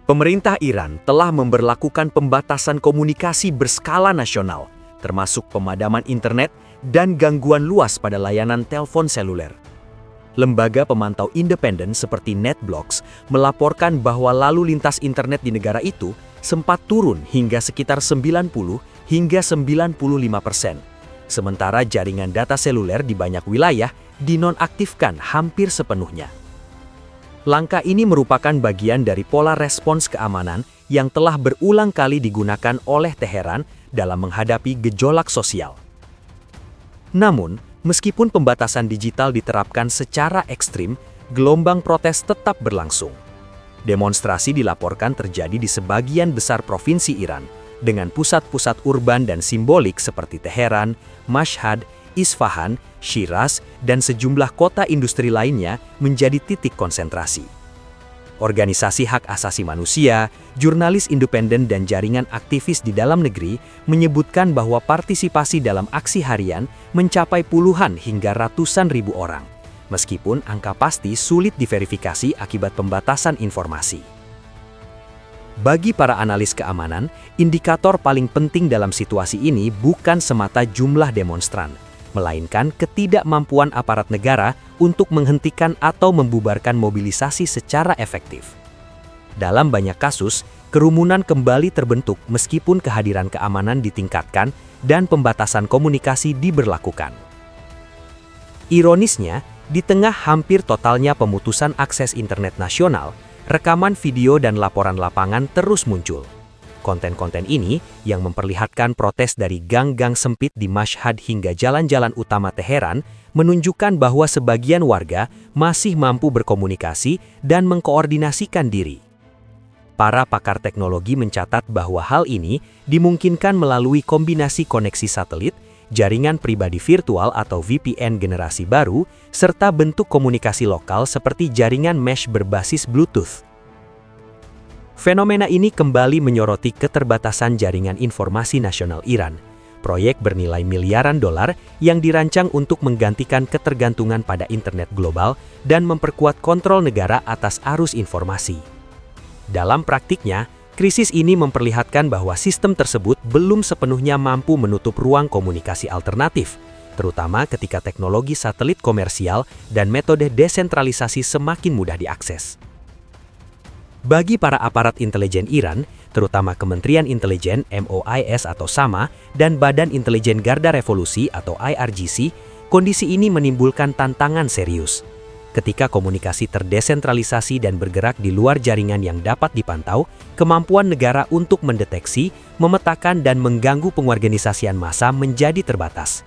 Pemerintah Iran telah memberlakukan pembatasan komunikasi berskala nasional, termasuk pemadaman internet dan gangguan luas pada layanan telepon seluler. Lembaga pemantau independen seperti NetBlocks melaporkan bahwa lalu lintas internet di negara itu sempat turun hingga sekitar 90 hingga 95%. Sementara jaringan data seluler di banyak wilayah dinonaktifkan hampir sepenuhnya. Langkah ini merupakan bagian dari pola respons keamanan yang telah berulang kali digunakan oleh Teheran dalam menghadapi gejolak sosial. Namun, meskipun pembatasan digital diterapkan secara ekstrim, gelombang protes tetap berlangsung. Demonstrasi dilaporkan terjadi di sebagian besar provinsi Iran, dengan pusat-pusat urban dan simbolik seperti Teheran, Mashhad, Isfahan, Shiraz, dan sejumlah kota industri lainnya menjadi titik konsentrasi. Organisasi hak asasi manusia, jurnalis independen dan jaringan aktivis di dalam negeri menyebutkan bahwa partisipasi dalam aksi harian mencapai puluhan hingga ratusan ribu orang, meskipun angka pasti sulit diverifikasi akibat pembatasan informasi. Bagi para analis keamanan, indikator paling penting dalam situasi ini bukan semata jumlah demonstran, melainkan ketidakmampuan aparat negara untuk menghentikan atau membubarkan mobilisasi secara efektif. Dalam banyak kasus, kerumunan kembali terbentuk meskipun kehadiran keamanan ditingkatkan dan pembatasan komunikasi diberlakukan. Ironisnya, di tengah hampir totalnya pemutusan akses internet nasional, rekaman video dan laporan lapangan terus muncul. Konten-konten ini yang memperlihatkan protes dari gang-gang sempit di Mashhad hingga jalan-jalan utama Teheran menunjukkan bahwa sebagian warga masih mampu berkomunikasi dan mengkoordinasikan diri. Para pakar teknologi mencatat bahwa hal ini dimungkinkan melalui kombinasi koneksi satelit, jaringan pribadi virtual atau VPN generasi baru, serta bentuk komunikasi lokal seperti jaringan mesh berbasis Bluetooth. Fenomena ini kembali menyoroti keterbatasan jaringan informasi nasional Iran, proyek bernilai miliaran dolar yang dirancang untuk menggantikan ketergantungan pada internet global dan memperkuat kontrol negara atas arus informasi. Dalam praktiknya, krisis ini memperlihatkan bahwa sistem tersebut belum sepenuhnya mampu menutup ruang komunikasi alternatif, terutama ketika teknologi satelit komersial dan metode desentralisasi semakin mudah diakses. Bagi para aparat intelijen Iran, terutama Kementerian Intelijen MOIS atau SAMA dan Badan Intelijen Garda Revolusi atau IRGC, kondisi ini menimbulkan tantangan serius. Ketika komunikasi terdesentralisasi dan bergerak di luar jaringan yang dapat dipantau, kemampuan negara untuk mendeteksi, memetakan dan mengganggu pengorganisasian massa menjadi terbatas.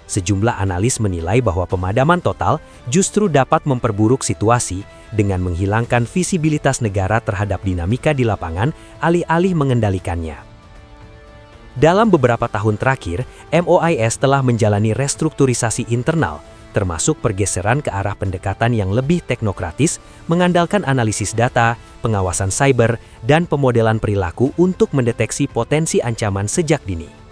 Sejumlah analis menilai bahwa pemadaman total justru dapat memperburuk situasi dengan menghilangkan visibilitas negara terhadap dinamika di lapangan alih-alih mengendalikannya. Dalam beberapa tahun terakhir, MOIS telah menjalani restrukturisasi internal, termasuk pergeseran ke arah pendekatan yang lebih teknokratis, mengandalkan analisis data, pengawasan cyber, dan pemodelan perilaku untuk mendeteksi potensi ancaman sejak dini.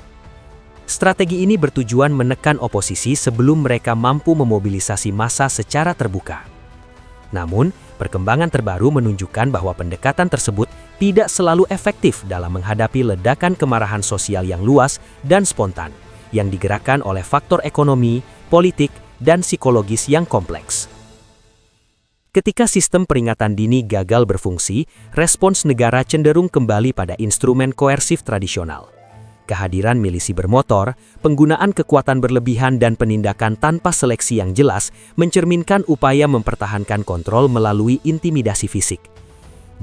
Strategi ini bertujuan menekan oposisi sebelum mereka mampu memobilisasi massa secara terbuka. Namun, perkembangan terbaru menunjukkan bahwa pendekatan tersebut tidak selalu efektif dalam menghadapi ledakan kemarahan sosial yang luas dan spontan, yang digerakkan oleh faktor ekonomi, politik, dan psikologis yang kompleks. Ketika sistem peringatan dini gagal berfungsi, respons negara cenderung kembali pada instrumen koersif tradisional. Kehadiran milisi bermotor, penggunaan kekuatan berlebihan dan penindakan tanpa seleksi yang jelas mencerminkan upaya mempertahankan kontrol melalui intimidasi fisik.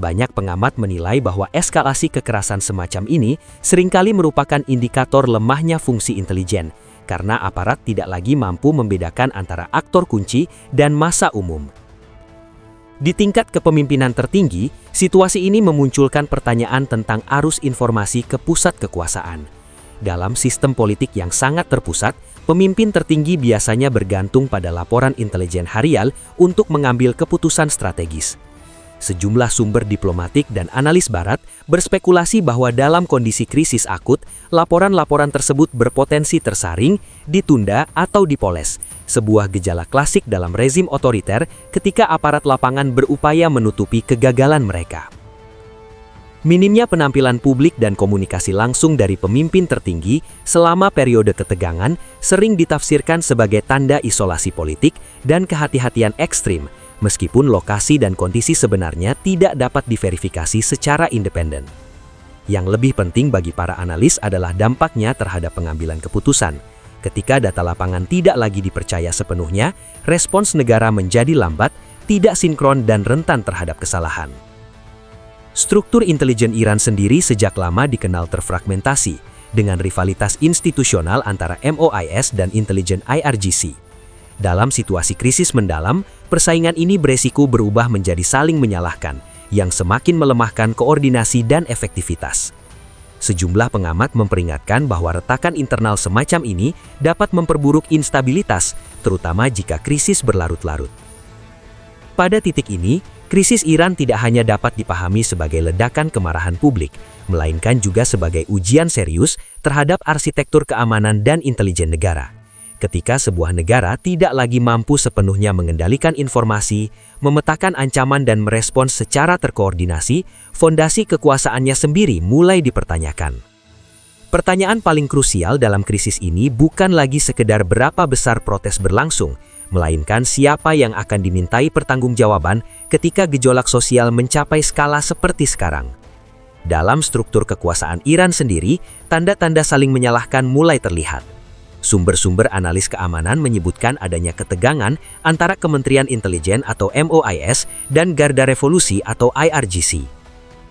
Banyak pengamat menilai bahwa eskalasi kekerasan semacam ini seringkali merupakan indikator lemahnya fungsi intelijen, karena aparat tidak lagi mampu membedakan antara aktor kunci dan massa umum. Di tingkat kepemimpinan tertinggi, situasi ini memunculkan pertanyaan tentang arus informasi ke pusat kekuasaan. Dalam sistem politik yang sangat terpusat, pemimpin tertinggi biasanya bergantung pada laporan intelijen harian untuk mengambil keputusan strategis. Sejumlah sumber diplomatik dan analis barat berspekulasi bahwa dalam kondisi krisis akut, laporan-laporan tersebut berpotensi tersaring, ditunda, atau dipoles. Sebuah gejala klasik dalam rezim otoriter ketika aparat lapangan berupaya menutupi kegagalan mereka. Minimnya penampilan publik dan komunikasi langsung dari pemimpin tertinggi selama periode ketegangan sering ditafsirkan sebagai tanda isolasi politik dan kehati-hatian ekstrim, meskipun lokasi dan kondisi sebenarnya tidak dapat diverifikasi secara independen. Yang lebih penting bagi para analis adalah dampaknya terhadap pengambilan keputusan. Ketika data lapangan tidak lagi dipercaya sepenuhnya, respons negara menjadi lambat, tidak sinkron dan rentan terhadap kesalahan. Struktur intelijen Iran sendiri sejak lama dikenal terfragmentasi, dengan rivalitas institusional antara MOIS dan intelijen IRGC. Dalam situasi krisis mendalam, persaingan ini beresiko berubah menjadi saling menyalahkan, yang semakin melemahkan koordinasi dan efektivitas. Sejumlah pengamat memperingatkan bahwa retakan internal semacam ini dapat memperburuk instabilitas, terutama jika krisis berlarut-larut. Pada titik ini, krisis Iran tidak hanya dapat dipahami sebagai ledakan kemarahan publik, melainkan juga sebagai ujian serius terhadap arsitektur keamanan dan intelijen negara. Ketika sebuah negara tidak lagi mampu sepenuhnya mengendalikan informasi, memetakan ancaman dan merespons secara terkoordinasi, fondasi kekuasaannya sendiri mulai dipertanyakan. Pertanyaan paling krusial dalam krisis ini bukan lagi sekedar berapa besar protes berlangsung, melainkan siapa yang akan dimintai pertanggungjawaban ketika gejolak sosial mencapai skala seperti sekarang. Dalam struktur kekuasaan Iran sendiri, tanda-tanda saling menyalahkan mulai terlihat. Sumber-sumber analis keamanan menyebutkan adanya ketegangan antara Kementerian Intelijen atau MOIS dan Garda Revolusi atau IRGC.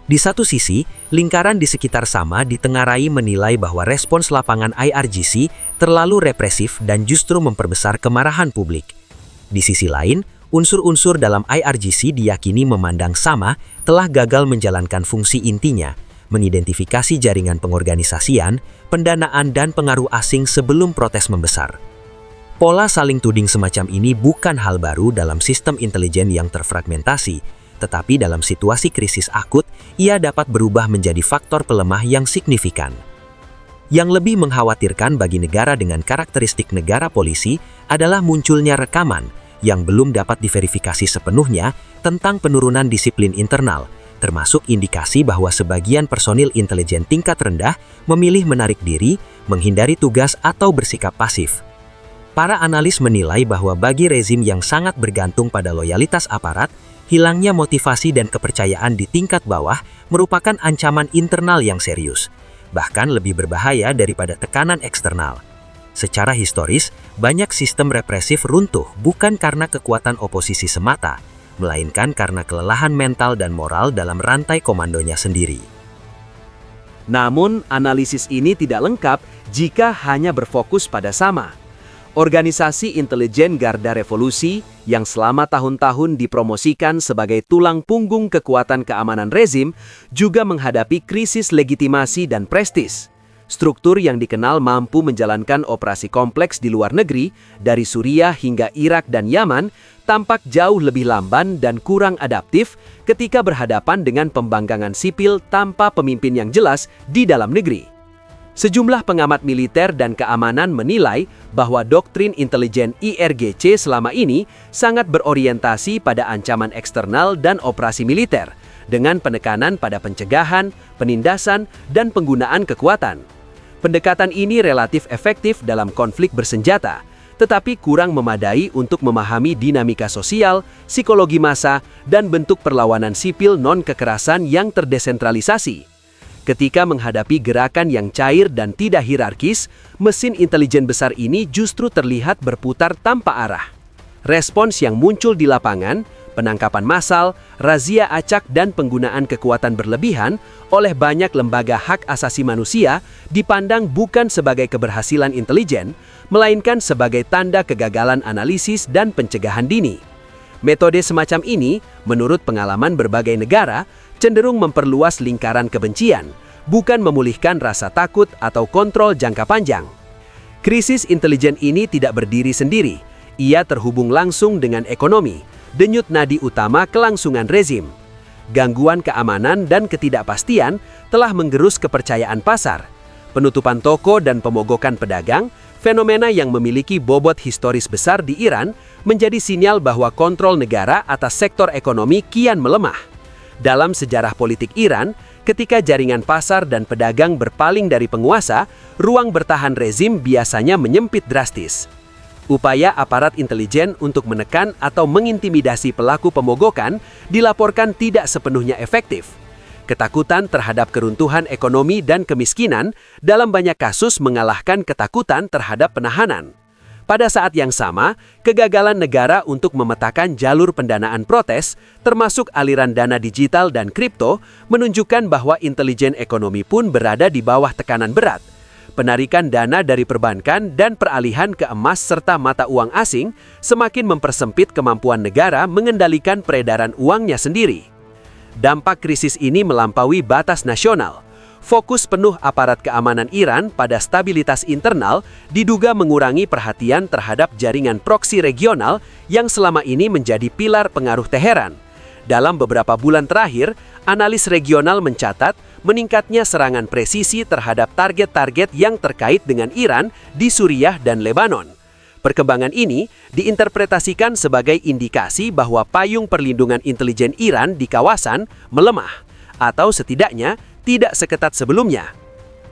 Di satu sisi, lingkaran di sekitar sama ditengarai menilai bahwa respons lapangan IRGC terlalu represif dan justru memperbesar kemarahan publik. Di sisi lain, unsur-unsur dalam IRGC diyakini memandang sama telah gagal menjalankan fungsi intinya, mengidentifikasi jaringan pengorganisasian, pendanaan dan pengaruh asing sebelum protes membesar. Pola saling tuding semacam ini bukan hal baru dalam sistem intelijen yang terfragmentasi, tetapi dalam situasi krisis akut, ia dapat berubah menjadi faktor pelemah yang signifikan. Yang lebih mengkhawatirkan bagi negara dengan karakteristik negara polisi adalah munculnya rekaman yang belum dapat diverifikasi sepenuhnya tentang penurunan disiplin internal, termasuk indikasi bahwa sebagian personil intelijen tingkat rendah memilih menarik diri, menghindari tugas atau bersikap pasif. Para analis menilai bahwa bagi rezim yang sangat bergantung pada loyalitas aparat, hilangnya motivasi dan kepercayaan di tingkat bawah merupakan ancaman internal yang serius, bahkan lebih berbahaya daripada tekanan eksternal. Secara historis, banyak sistem represif runtuh bukan karena kekuatan oposisi semata, melainkan karena kelelahan mental dan moral dalam rantai komandonya sendiri. Namun, analisis ini tidak lengkap jika hanya berfokus pada sama. Organisasi intelijen Garda Revolusi yang selama tahun-tahun dipromosikan sebagai tulang punggung kekuatan keamanan rezim juga menghadapi krisis legitimasi dan prestis. Struktur yang dikenal mampu menjalankan operasi kompleks di luar negeri, dari Suriah hingga Irak dan Yaman, tampak jauh lebih lamban dan kurang adaptif ketika berhadapan dengan pembangkangan sipil tanpa pemimpin yang jelas di dalam negeri. Sejumlah pengamat militer dan keamanan menilai bahwa doktrin intelijen IRGC selama ini sangat berorientasi pada ancaman eksternal dan operasi militer, dengan penekanan pada pencegahan, penindasan, dan penggunaan kekuatan. Pendekatan ini relatif efektif dalam konflik bersenjata, tetapi kurang memadai untuk memahami dinamika sosial, psikologi massa, dan bentuk perlawanan sipil non-kekerasan yang terdesentralisasi. Ketika menghadapi gerakan yang cair dan tidak hierarkis, mesin intelijen besar ini justru terlihat berputar tanpa arah. Respons yang muncul di lapangan, penangkapan massal, razia acak dan penggunaan kekuatan berlebihan oleh banyak lembaga hak asasi manusia dipandang bukan sebagai keberhasilan intelijen, melainkan sebagai tanda kegagalan analisis dan pencegahan dini. Metode semacam ini, menurut pengalaman berbagai negara, cenderung memperluas lingkaran kebencian, bukan memulihkan rasa takut atau kontrol jangka panjang. Krisis intelijen ini tidak berdiri sendiri, ia terhubung langsung dengan ekonomi, denyut nadi utama kelangsungan rezim. Gangguan keamanan dan ketidakpastian telah menggerus kepercayaan pasar. Penutupan toko dan pemogokan pedagang, fenomena yang memiliki bobot historis besar di Iran, menjadi sinyal bahwa kontrol negara atas sektor ekonomi kian melemah. Dalam sejarah politik Iran, ketika jaringan pasar dan pedagang berpaling dari penguasa, ruang bertahan rezim biasanya menyempit drastis. Upaya aparat intelijen untuk menekan atau mengintimidasi pelaku pemogokan dilaporkan tidak sepenuhnya efektif. Ketakutan terhadap keruntuhan ekonomi dan kemiskinan dalam banyak kasus mengalahkan ketakutan terhadap penahanan. Pada saat yang sama, kegagalan negara untuk memetakan jalur pendanaan protes, termasuk aliran dana digital dan kripto, menunjukkan bahwa intelijen ekonomi pun berada di bawah tekanan berat. Penarikan dana dari perbankan dan peralihan ke emas serta mata uang asing semakin mempersempit kemampuan negara mengendalikan peredaran uangnya sendiri. Dampak krisis ini melampaui batas nasional. Fokus penuh aparat keamanan Iran pada stabilitas internal diduga mengurangi perhatian terhadap jaringan proksi regional yang selama ini menjadi pilar pengaruh Teheran. Dalam beberapa bulan terakhir, analis regional mencatat meningkatnya serangan presisi terhadap target-target yang terkait dengan Iran di Suriah dan Lebanon. Perkembangan ini diinterpretasikan sebagai indikasi bahwa payung perlindungan intelijen Iran di kawasan melemah, atau setidaknya tidak seketat sebelumnya.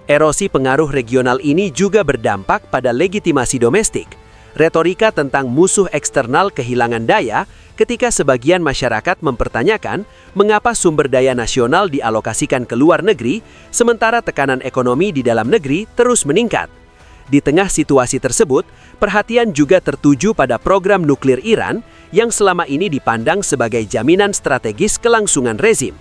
Erosi pengaruh regional ini juga berdampak pada legitimasi domestik. Retorika tentang musuh eksternal kehilangan daya ketika sebagian masyarakat mempertanyakan mengapa sumber daya nasional dialokasikan ke luar negeri, sementara tekanan ekonomi di dalam negeri terus meningkat. Di tengah situasi tersebut, perhatian juga tertuju pada program nuklir Iran yang selama ini dipandang sebagai jaminan strategis kelangsungan rezim.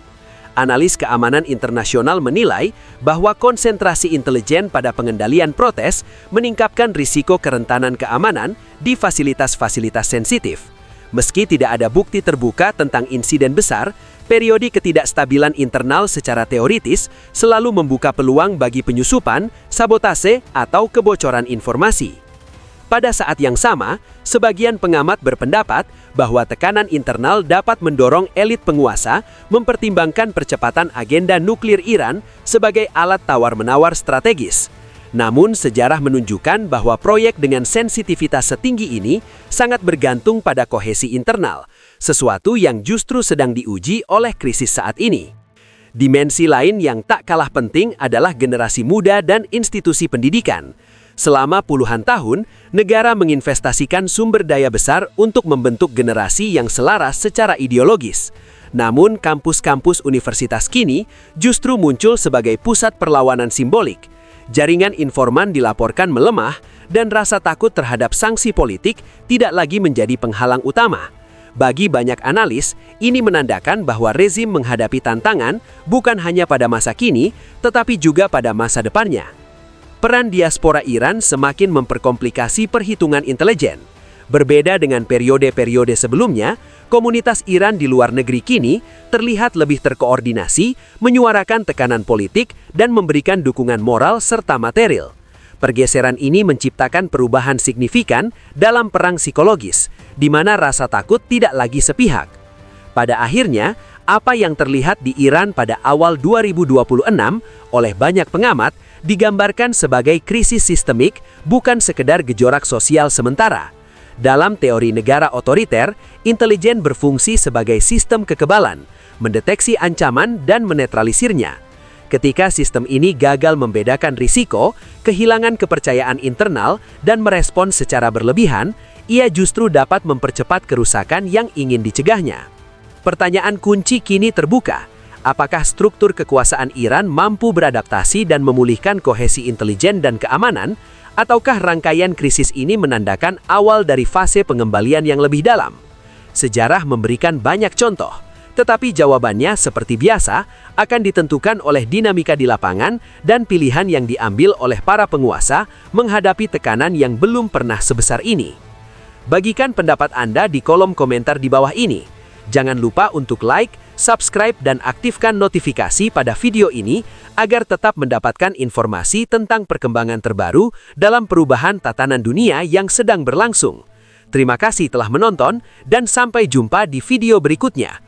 Analis keamanan internasional menilai bahwa konsentrasi intelijen pada pengendalian protes meningkatkan risiko kerentanan keamanan di fasilitas-fasilitas sensitif. Meski tidak ada bukti terbuka tentang insiden besar, periode ketidakstabilan internal secara teoritis selalu membuka peluang bagi penyusupan, sabotase, atau kebocoran informasi. Pada saat yang sama, sebagian pengamat berpendapat bahwa tekanan internal dapat mendorong elit penguasa mempertimbangkan percepatan agenda nuklir Iran sebagai alat tawar-menawar strategis. Namun, sejarah menunjukkan bahwa proyek dengan sensitivitas setinggi ini sangat bergantung pada kohesi internal, sesuatu yang justru sedang diuji oleh krisis saat ini. Dimensi lain yang tak kalah penting adalah generasi muda dan institusi pendidikan. Selama puluhan tahun, negara menginvestasikan sumber daya besar untuk membentuk generasi yang selaras secara ideologis. Namun, kampus-kampus universitas kini justru muncul sebagai pusat perlawanan simbolik. Jaringan informan dilaporkan melemah, dan rasa takut terhadap sanksi politik tidak lagi menjadi penghalang utama. Bagi banyak analis, ini menandakan bahwa rezim menghadapi tantangan bukan hanya pada masa kini, tetapi juga pada masa depannya. Peran diaspora Iran semakin memperkomplikasi perhitungan intelijen. Berbeda dengan periode-periode sebelumnya, komunitas Iran di luar negeri kini terlihat lebih terkoordinasi, menyuarakan tekanan politik, dan memberikan dukungan moral serta material. Pergeseran ini menciptakan perubahan signifikan dalam perang psikologis, di mana rasa takut tidak lagi sepihak. Pada akhirnya, apa yang terlihat di Iran pada awal 2026 oleh banyak pengamat digambarkan sebagai krisis sistemik, bukan sekedar gejolak sosial sementara. Dalam teori negara otoriter, intelijen berfungsi sebagai sistem kekebalan, mendeteksi ancaman dan menetralisirnya. Ketika sistem ini gagal membedakan risiko, kehilangan kepercayaan internal, dan merespons secara berlebihan, ia justru dapat mempercepat kerusakan yang ingin dicegahnya. Pertanyaan kunci kini terbuka. Apakah struktur kekuasaan Iran mampu beradaptasi dan memulihkan kohesi intelijen dan keamanan, ataukah rangkaian krisis ini menandakan awal dari fase pengembalian yang lebih dalam? Sejarah memberikan banyak contoh, tetapi jawabannya seperti biasa akan ditentukan oleh dinamika di lapangan dan pilihan yang diambil oleh para penguasa menghadapi tekanan yang belum pernah sebesar ini. Bagikan pendapat Anda di kolom komentar di bawah ini. Jangan lupa untuk like, subscribe, dan aktifkan notifikasi pada video ini agar tetap mendapatkan informasi tentang perkembangan terbaru dalam perubahan tatanan dunia yang sedang berlangsung. Terima kasih telah menonton dan sampai jumpa di video berikutnya.